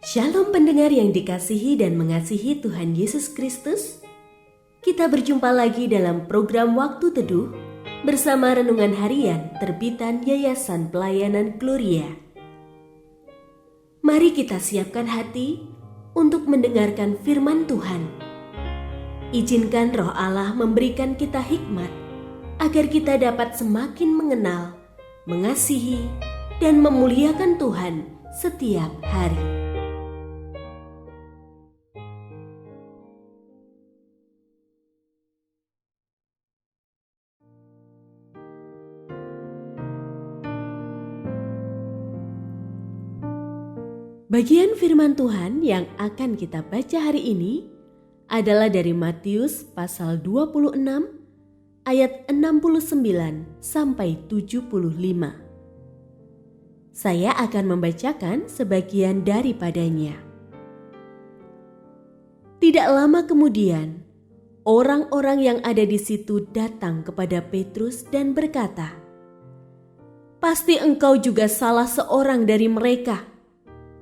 Shalom pendengar yang dikasihi dan mengasihi Tuhan Yesus Kristus. Kita berjumpa lagi dalam program Waktu Teduh bersama Renungan Harian terbitan Yayasan Pelayanan Gloria. Mari kita siapkan hati untuk mendengarkan firman Tuhan. Izinkan Roh Allah memberikan kita hikmat agar kita dapat semakin mengenal, mengasihi, dan memuliakan Tuhan setiap hari. Bagian firman Tuhan yang akan kita baca hari ini adalah dari Matius pasal 26 ayat 69 sampai 75. Saya akan membacakan sebagian daripadanya. Tidak lama kemudian, orang-orang yang ada di situ datang kepada Petrus dan berkata, "Pasti engkau juga salah seorang dari mereka.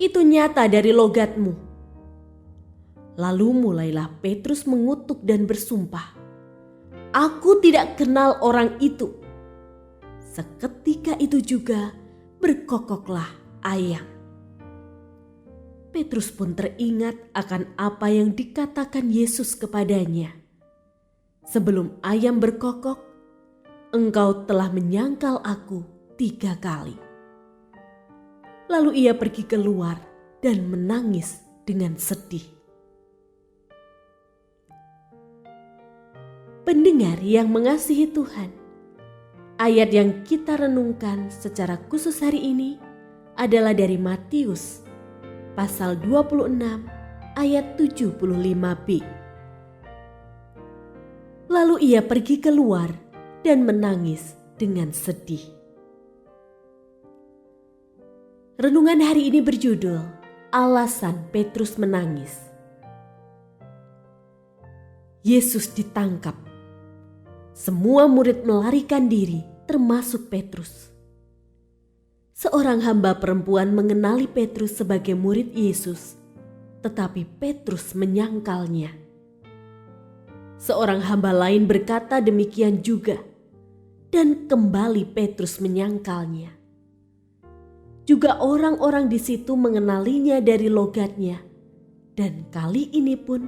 Itu nyata dari logatmu." Lalu mulailah Petrus mengutuk dan bersumpah, "Aku tidak kenal orang itu." Seketika itu juga berkokoklah ayam. Petrus pun teringat akan apa yang dikatakan Yesus kepadanya. "Sebelum ayam berkokok, engkau telah menyangkal aku 3 kali." Lalu ia pergi keluar dan menangis dengan sedih. Pendengar yang mengasihi Tuhan, ayat yang kita renungkan secara khusus hari ini adalah dari Matius pasal 26 ayat 75b. Lalu ia pergi keluar dan menangis dengan sedih. Renungan hari ini berjudul Alasan Petrus Menangis. Yesus ditangkap. Semua murid melarikan diri, termasuk Petrus. Seorang hamba perempuan mengenali Petrus sebagai murid Yesus, tetapi Petrus menyangkalnya. Seorang hamba lain berkata demikian juga, dan kembali Petrus menyangkalnya. Juga orang-orang di situ mengenalinya dari logatnya, dan kali ini pun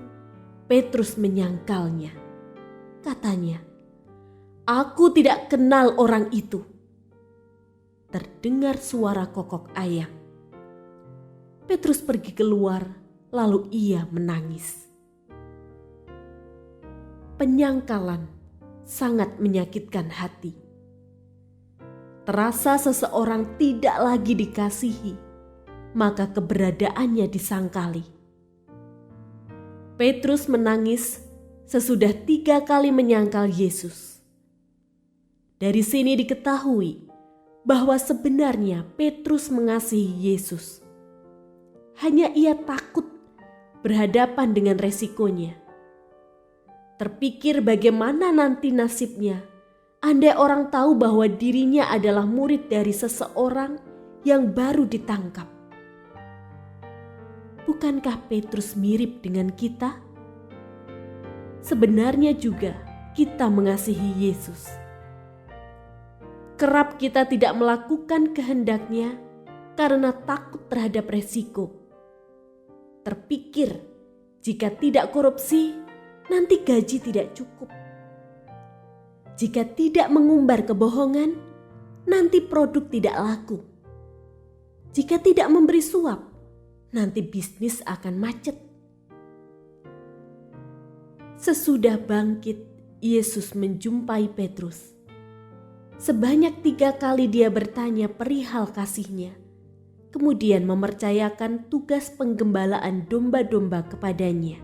Petrus menyangkalnya. Katanya, "Aku tidak kenal orang itu." Terdengar suara kokok ayam. Petrus pergi keluar, lalu ia menangis. Penyangkalan sangat menyakitkan hati. Terasa seseorang tidak lagi dikasihi, maka keberadaannya disangkali. Petrus menangis sesudah 3 kali menyangkal Yesus. Dari sini diketahui bahwa sebenarnya Petrus mengasihi Yesus. Hanya ia takut berhadapan dengan resikonya. Terpikir bagaimana nanti nasibnya andai orang tahu bahwa dirinya adalah murid dari seseorang yang baru ditangkap. Bukankah Petrus mirip dengan kita? Sebenarnya juga kita mengasihi Yesus. Kerap kita tidak melakukan kehendaknya karena takut terhadap resiko. Terpikir jika tidak korupsi, nanti gaji tidak cukup. Jika tidak mengumbar kebohongan, nanti produk tidak laku. Jika tidak memberi suap, nanti bisnis akan macet. Sesudah bangkit, Yesus menjumpai Petrus. Sebanyak 3 kali dia bertanya perihal kasihnya, kemudian mempercayakan tugas penggembalaan domba-domba kepadanya.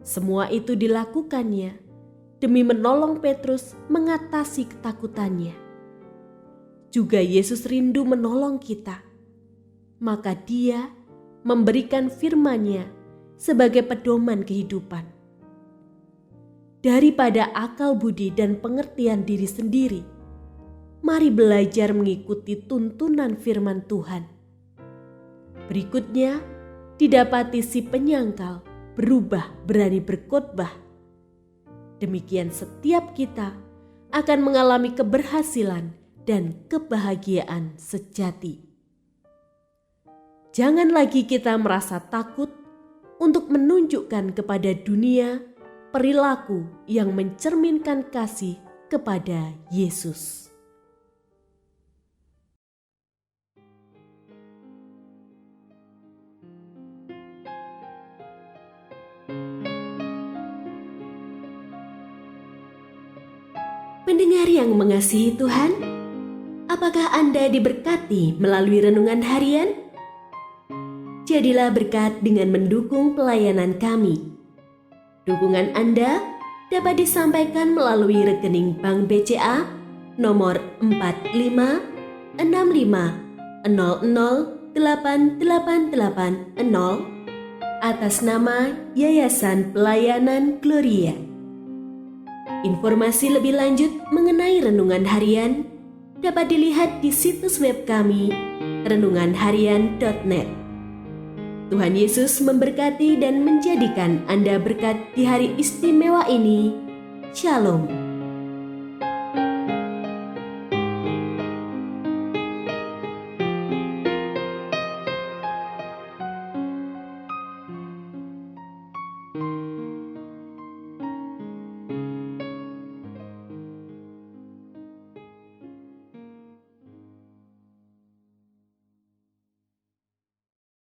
Semua itu dilakukannya demi menolong Petrus mengatasi ketakutannya. Juga Yesus rindu menolong kita, maka Dia memberikan firman-Nya sebagai pedoman kehidupan. Daripada akal budi dan pengertian diri sendiri, mari belajar mengikuti tuntunan firman Tuhan. Berikutnya, didapati si penyangkal berubah berani berkhotbah. Demikian setiap kita akan mengalami keberhasilan dan kebahagiaan sejati. Jangan lagi kita merasa takut untuk menunjukkan kepada dunia perilaku yang mencerminkan kasih kepada Yesus. Pendengar yang mengasihi Tuhan, apakah Anda diberkati melalui renungan harian? Jadilah berkat dengan mendukung pelayanan kami. Dukungan Anda dapat disampaikan melalui rekening Bank BCA nomor 4565008880 atas nama Yayasan Pelayanan Gloria. Informasi lebih lanjut mengenai renungan harian dapat dilihat di situs web kami renunganharian.net. Tuhan Yesus memberkati dan menjadikan Anda berkat di hari istimewa ini. Shalom.